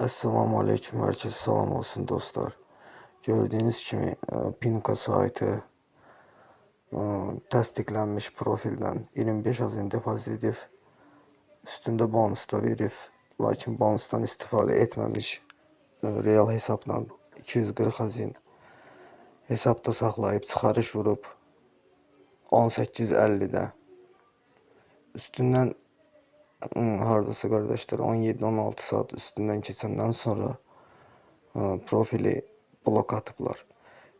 Esselamu Aleyküm, herkese salam olsun dostlar. Gördüğünüz kimi Pinka saytı təsdiqlənmiş profildən 25 azın depozit edib, üstündə bonus da verib, lakin bonusdan istifadə etməmiş, real hesabla 240 azin hesabda saxlayıb çıxarış vurub 18.50'də. Üstündən hardasa qardaşlar 17-16 saat üstündən keçəndən sonra profili blok atıblar.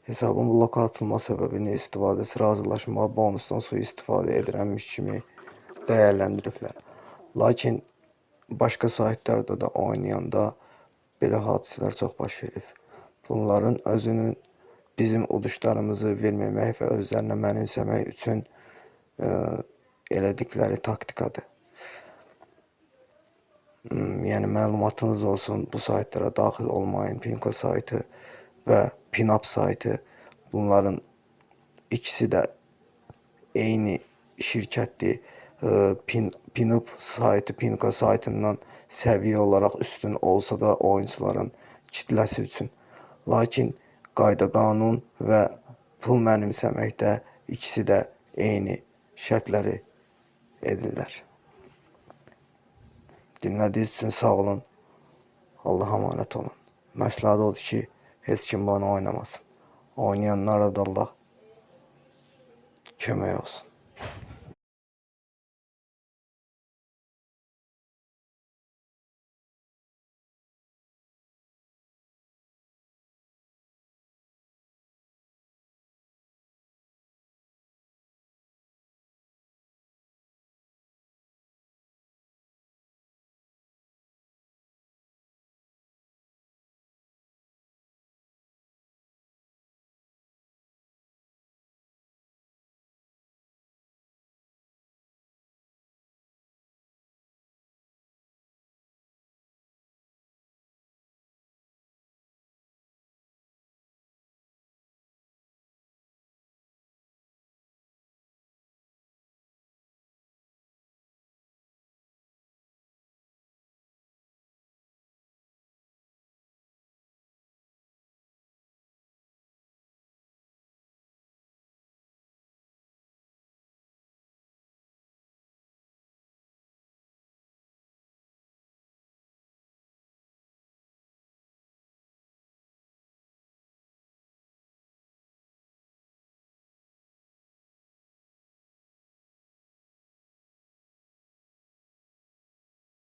Hesabın bloka atılma səbəbini istifadəsi razılaşma bonusdan sui-istifadə edirənmiş kimi dəyərləndiriblər. Lakin başqa saytlarda da oynayanda belə hadisələr çox baş verib. Bunların özünün bizim uduşlarımızı verməmək və özlərinə mənimsəmək üçün elədikləri taktikadır. Yəni məlumatınız olsun, bu saytlara daxil olmayın. Pinko saytı və Pinup saytı, bunların ikisi də eyni şirkətdir. Pinup saytı Pinko saytından səviyyə olaraq üstün olsa da oyuncuların kitləsi üçün. Lakin qayda qanun və pul mənimsəməkdə ikisi də eyni şərtləri edirlər. Dinlədiyiniz üçün sağ olun. Allah'a emanet olun. Məsləhət odur ki, heç kim bana oynamasın. Oynayanlara da Allah kömək olsun.